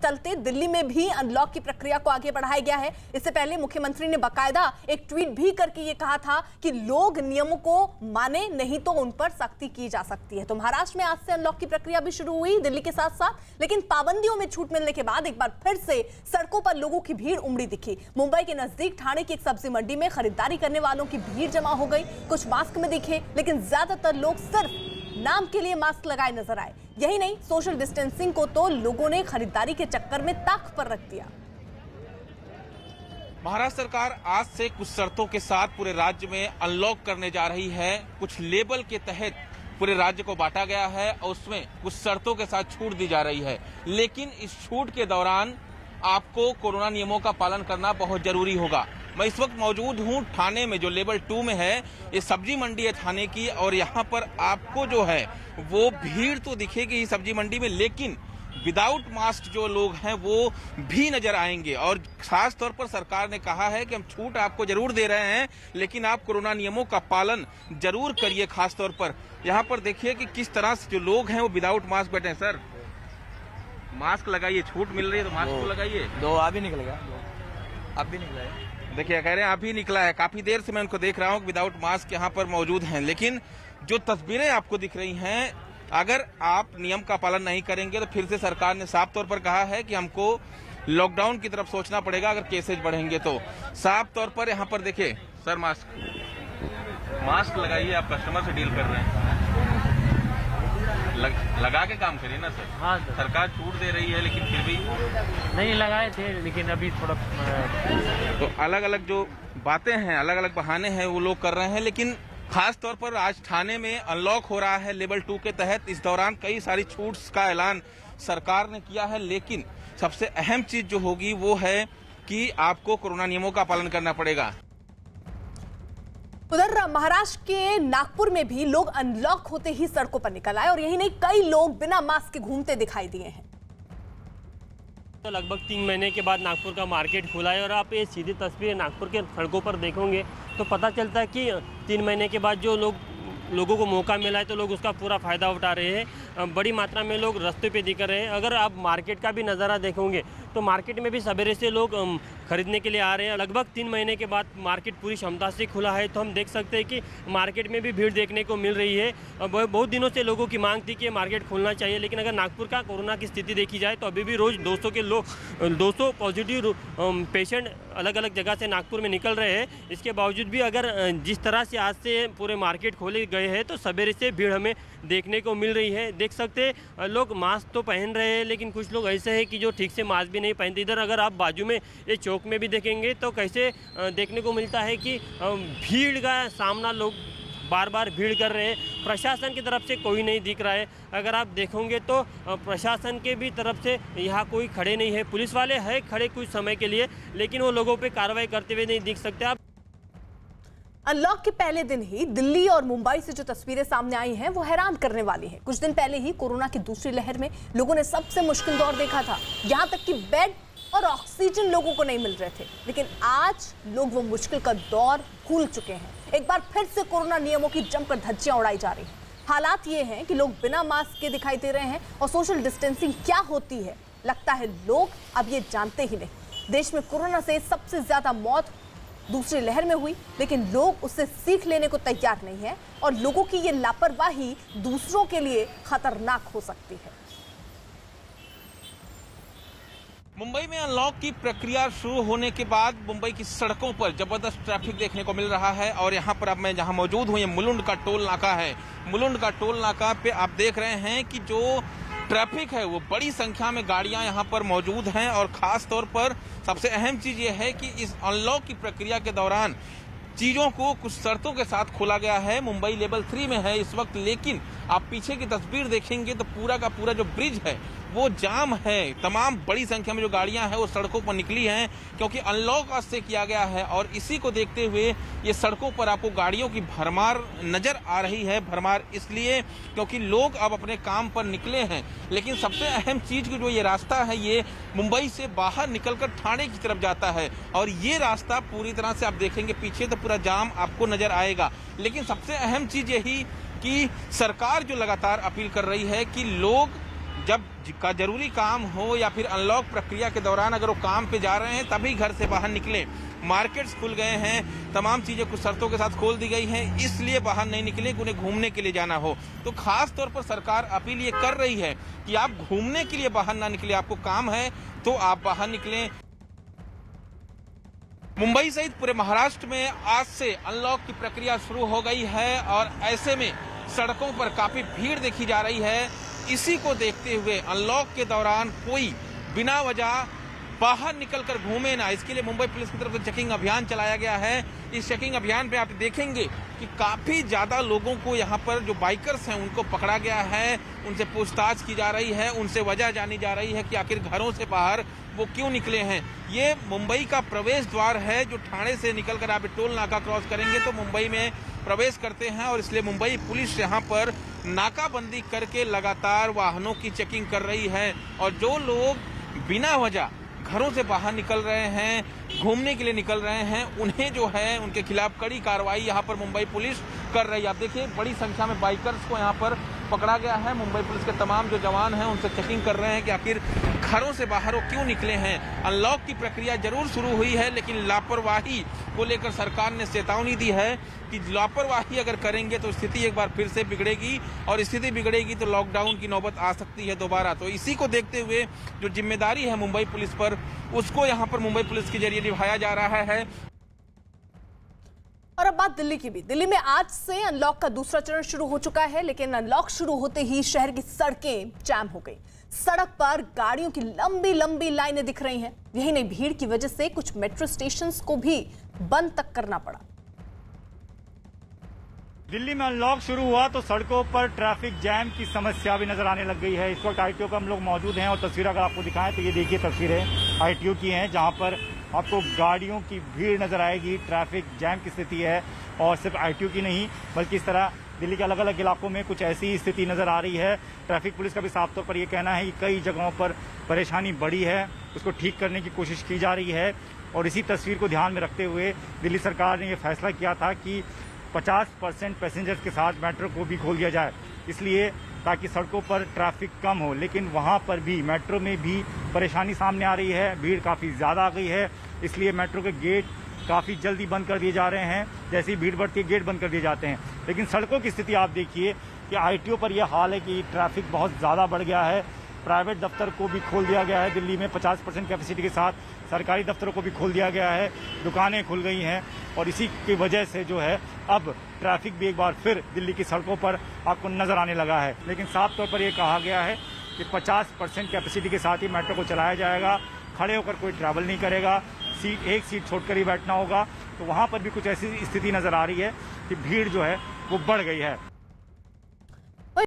चलते दिल्ली में भी अनलॉक की प्रक्रिया को आगे बढ़ाया गया है। इससे पहले मुख्यमंत्री ने बाकायदा एक ट्वीट भी करके ये कहा था कि लोग नियमों को माने, नहीं तो उन पर सख्ती की जा सकती है। तो महाराष्ट्र में आज से अनलॉक की प्रक्रिया भी शुरू हुई दिल्ली के साथ साथ, लेकिन पाबंदियों में छूट मिलने के बाद एक बार फिर से सड़कों पर लोगों की भीड़ उमड़ी दिखी। मुंबई के नजदीक ठाणे की एक सब्जी मंडी में खरीदारी करने वालों की भीड़ जमा हो गई। कुछ मास्क में दिखे, लेकिन ज्यादातर लोग सिर्फ नाम के लिए मास्क लगाए नजर आए। यही नहीं, सोशल डिस्टेंसिंग को तो लोगों ने खरीदारी के चक्कर में ताक पर रख दिया। महाराष्ट्र सरकार आज से कुछ शर्तों के साथ पूरे राज्य में अनलॉक करने जा रही है। कुछ लेबल के तहत पूरे राज्य को बांटा गया है और उसमें कुछ शर्तों के साथ छूट दी जा रही है, लेकिन इस छूट के दौरान आपको कोरोना नियमों का पालन करना बहुत जरूरी होगा। मैं इस वक्त मौजूद हूं ठाणे में, जो लेवल 2 में है। ये सब्जी मंडी है ठाणे की, और यहाँ पर आपको जो है वो भीड़ तो दिखेगी सब्जी मंडी में, लेकिन विदाउट मास्क जो लोग हैं वो भी नजर आएंगे। और खास तौर पर सरकार ने कहा है कि हम छूट आपको जरूर दे रहे हैं, लेकिन आप कोरोना नियमों का पालन जरूर करिए। खास तौर पर यहाँ पर देखिए कि किस तरह से जो लोग हैं वो विदाउट मास्क बैठे हैं। सर, मास्क लगाइए, छूट मिल रही है तो मास्क तो लगाइए। दो आप ही निकलेगा, आप भी निकला है। देखिए, कह रहे हैं आप ही निकला है। काफी देर से मैं उनको देख रहा हूँ विदाउट मास्क यहाँ पर मौजूद हैं, लेकिन जो तस्वीरें आपको दिख रही हैं, अगर आप नियम का पालन नहीं करेंगे तो फिर से सरकार ने साफ तौर पर कहा है कि हमको लॉकडाउन की तरफ सोचना पड़ेगा अगर केसेज बढ़ेंगे तो। साफ तौर पर यहाँ पर देखिए, सर मास्क लगाइए, आप कस्टमर से डील कर रहे हैं, लगा के काम करिए ना सर। हाँ सर, सरकार छूट दे रही है लेकिन फिर भी नहीं लगाए थे, लेकिन अभी थोड़ा तो अलग अलग जो बातें हैं, अलग अलग बहाने हैं वो लोग कर रहे हैं। लेकिन खास तौर पर आज ठाणे में अनलॉक हो रहा है लेवल 2 के तहत। इस दौरान कई सारी छूट्स का ऐलान सरकार ने किया है, लेकिन सबसे अहम चीज जो होगी वो है कि आपको कोरोना नियमों का पालन करना पड़ेगा। उधर महाराष्ट्र के नागपुर में भी लोग अनलॉक होते ही सड़कों पर निकल आए, और यही नहीं, कई लोग बिना मास्क के घूमते दिखाई दिए हैं। तो लगभग 3 महीने के बाद नागपुर का मार्केट खुला है, और आप ये सीधी तस्वीर नागपुर के सड़कों पर देखोगे तो पता चलता है कि 3 महीने के बाद जो लोगों को मौका मिला है तो लोग उसका पूरा फ़ायदा उठा रहे हैं। बड़ी मात्रा में लोग रास्ते पे दिख रहे हैं। अगर आप मार्केट का भी नज़ारा देखोगे तो मार्केट में भी सवेरे से लोग खरीदने के लिए आ रहे हैं। लगभग 3 महीने के बाद मार्केट पूरी क्षमता से खुला है, तो हम देख सकते हैं कि मार्केट में भी भीड़ देखने को मिल रही है। बहुत दिनों से लोगों की मांग थी कि मार्केट खोलना चाहिए, लेकिन अगर नागपुर का कोरोना की स्थिति देखी जाए तो अभी भी रोज़ 200 पॉजिटिव पेशेंट अलग अलग जगह से नागपुर में निकल रहे हैं। इसके बावजूद भी अगर जिस तरह से आज से पूरे मार्केट खोले गए हैं तो सवेरे से भीड़ हमें देखने को मिल रही है। देख सकते हैं लोग मास्क तो पहन रहे हैं, लेकिन कुछ लोग ऐसे हैं कि जो ठीक से मास्क भी नहीं पहनते। इधर अगर आप बाजू में ये चौक में भी देखेंगे तो कैसे देखने को मिलता है कि भीड़ का सामना लोग बार बार भीड़ कर रहे हैं। प्रशासन की तरफ से कोई नहीं दिख रहा है। अगर आप देखोगे तो प्रशासन के भी तरफ से यहाँ कोई खड़े नहीं है। पुलिस वाले हैं खड़े कुछ समय के लिए, लेकिन वो लोगों पे कार्रवाई करते हुए नहीं दिख सकते। आप अनलॉक के पहले दिन ही दिल्ली और मुंबई से जो तस्वीरें सामने आई हैं वो हैरान करने वाली हैं। कुछ दिन पहले ही कोरोना की दूसरी लहर में लोगों ने सबसे मुश्किल दौर देखा था, यहाँ तक कि बेड और ऑक्सीजन लोगों को नहीं मिल रहे थे। लेकिन आज लोग वो मुश्किल का दौर भूल चुके हैं। एक बार फिर से कोरोना नियमों की जमकर धज्जियां उड़ाई जा रही हैं। हालात ये हैं कि लोग बिना मास्क के दिखाई दे रहे हैं, और सोशल डिस्टेंसिंग क्या होती है लगता है लोग अब ये जानते ही नहीं। देश में कोरोना से सबसे ज्यादा मौत दूसरी लहर में हुई, लेकिन लोग उससे सीख लेने को तैयार नहीं है, और लोगों की ये लापरवाही दूसरों के लिए खतरनाक हो सकती है। मुंबई में अनलॉक की प्रक्रिया शुरू होने के बाद मुंबई की सड़कों पर जबरदस्त ट्रैफिक देखने को मिल रहा है। और यहाँ पर अब मैं जहाँ मौजूद हूँ, ये मुलुंड का टोल नाका है। मुलुंड का टोल नाका पे आप देख रहे हैं कि जो ट्रैफिक है वो बड़ी संख्या में गाड़ियां यहाँ पर मौजूद हैं। और खास तौर पर सबसे अहम चीज ये है कि इस अनलॉक की प्रक्रिया के दौरान चीजों को कुछ शर्तों के साथ खोला गया है। मुंबई लेवल 3 में है इस वक्त, लेकिन आप पीछे की तस्वीर देखेंगे तो पूरा का पूरा जो ब्रिज है वो जाम है। तमाम बड़ी संख्या में जो गाड़ियां हैं वो सड़कों पर निकली हैं, क्योंकि अनलॉक आज से किया गया है। और इसी को देखते हुए ये सड़कों पर आपको गाड़ियों की भरमार नजर आ रही है। भरमार इसलिए क्योंकि लोग अब अपने काम पर निकले हैं। लेकिन सबसे अहम चीज जो ये रास्ता है ये मुंबई से बाहर निकलकर ठाणे की तरफ जाता है, और ये रास्ता पूरी तरह से आप देखेंगे पीछे तो पूरा जाम आपको नजर आएगा। लेकिन सबसे अहम चीज यही कि सरकार जो लगातार अपील कर रही है कि लोग जब का जरूरी काम हो या फिर अनलॉक प्रक्रिया के दौरान अगर वो काम पे जा रहे हैं तभी घर से बाहर निकले। मार्केट्स खुल गए हैं, तमाम चीजें कुछ शर्तों के साथ खोल दी गई हैं, इसलिए बाहर नहीं निकले कि उन्हें घूमने के लिए जाना हो। तो खास तौर पर सरकार अपील ये कर रही है कि आप घूमने के लिए बाहर ना निकले, आपको काम है तो आप बाहर निकलें। मुंबई सहित पूरे महाराष्ट्र में आज से अनलॉक की प्रक्रिया शुरू हो गई है और ऐसे में सड़कों पर काफी भीड़ देखी जा रही है। इसी को देखते हुए अनलॉक के दौरान कोई बिना वजह बाहर निकलकर घूमे ना, इसके लिए मुंबई पुलिस की तरफ से चेकिंग अभियान चलाया गया है। इस चेकिंग अभियान पे आप देखेंगे कि काफी ज्यादा लोगों को यहाँ पर जो बाइकर्स हैं उनको पकड़ा गया है, उनसे पूछताछ की जा रही है, उनसे वजह जानी जा रही है कि आखिर घरों से बाहर वो क्यों निकले हैं। ये मुंबई का प्रवेश द्वार है, जो ठाणे से निकलकर आप टोल नाका क्रॉस करेंगे तो मुंबई में प्रवेश करते हैं और इसलिए मुंबई पुलिस यहाँ पर नाकाबंदी करके लगातार वाहनों की चेकिंग कर रही है। और जो लोग बिना वजह घरों से बाहर निकल रहे हैं, घूमने के लिए निकल रहे हैं, उन्हें जो है उनके खिलाफ कड़ी कार्रवाई यहाँ पर मुंबई पुलिस कर रही है। आप देखिए बड़ी संख्या में बाइकर्स को यहाँ पर पकड़ा गया है। मुंबई पुलिस के तमाम जो जवान हैं उनसे चेकिंग कर रहे हैं कि आखिर घरों से बाहर वो क्यों निकले हैं। अनलॉक की प्रक्रिया जरूर शुरू हुई है, लेकिन लापरवाही को लेकर सरकार ने चेतावनी दी है कि लापरवाही अगर करेंगे तो स्थिति एक बार फिर से बिगड़ेगी और स्थिति बिगड़ेगी तो लॉकडाउन की नौबत आ सकती है दोबारा। तो इसी को देखते हुए जो जिम्मेदारी है मुंबई पुलिस पर, उसको यहाँ पर मुंबई पुलिस के जरिए निभाया जा रहा है। और अब बात दिल्ली की भी। दिल्ली में आज से अनलॉक का दूसरा चरण शुरू हो चुका है, लेकिन अनलॉक शुरू होते ही शहर की सड़कें जाम हो गई। सड़क पर गाड़ियों की लंबी लंबी लाइनें दिख रही हैं। यही नहीं, भीड़ की वजह से कुछ मेट्रो स्टेशंस को भी बंद तक करना पड़ा। दिल्ली में अनलॉक शुरू हुआ तो सड़कों पर ट्रैफिक जैम की समस्या भी नजर आने लग गई है। इस वक्त आईटीओ पर हम लोग मौजूद हैं और तस्वीर अगर आपको दिखाएं तो ये देखिए तस्वीरें आईटीओ की हैं, जहां पर आपको गाड़ियों की भीड़ नजर आएगी, ट्रैफिक जैम की स्थिति है। और सिर्फ आईटीओ की नहीं बल्कि इस तरह दिल्ली के अलग अलग इलाकों में कुछ ऐसी स्थिति नजर आ रही है। ट्रैफिक पुलिस का भी साफ तौर पर यह कहना है कि कई जगहों पर परेशानी बढ़ी है, उसको ठीक करने की कोशिश की जा रही है। और इसी तस्वीर को ध्यान में रखते हुए दिल्ली सरकार ने यह फैसला किया था कि 50% पैसेंजर्स के साथ मेट्रो को भी खोल दिया जाए, इसलिए ताकि सड़कों पर ट्रैफिक कम हो। लेकिन वहां पर भी मेट्रो में भी परेशानी सामने आ रही है, भीड़ काफ़ी ज़्यादा आ गई है, इसलिए मेट्रो के गेट काफ़ी जल्दी बंद कर दिए जा रहे हैं। जैसे ही भीड़ बढ़ती है गेट बंद कर दिए जाते हैं। लेकिन सड़कों की स्थिति आप देखिए कि आईटीओ पर यह हाल है कि ट्रैफिक बहुत ज़्यादा बढ़ गया है। प्राइवेट दफ्तर को भी खोल दिया गया है दिल्ली में 50% कैपेसिटी के साथ, सरकारी दफ्तरों को भी खोल दिया गया है, दुकानें खुल गई हैं और इसी की वजह से जो है अब ट्रैफिक भी एक बार फिर दिल्ली की सड़कों पर आपको नजर आने लगा है। लेकिन साफ तौर पर यह कहा गया है कि 50% कैपेसिटी के साथ ही मेट्रो को चलाया जाएगा, खड़े होकर कोई ट्रैवल नहीं करेगा, एक सीट छोड़कर ही बैठना होगा। तो वहाँ पर भी कुछ ऐसी स्थिति नजर आ रही है कि भीड़ जो है वो बढ़ गई है।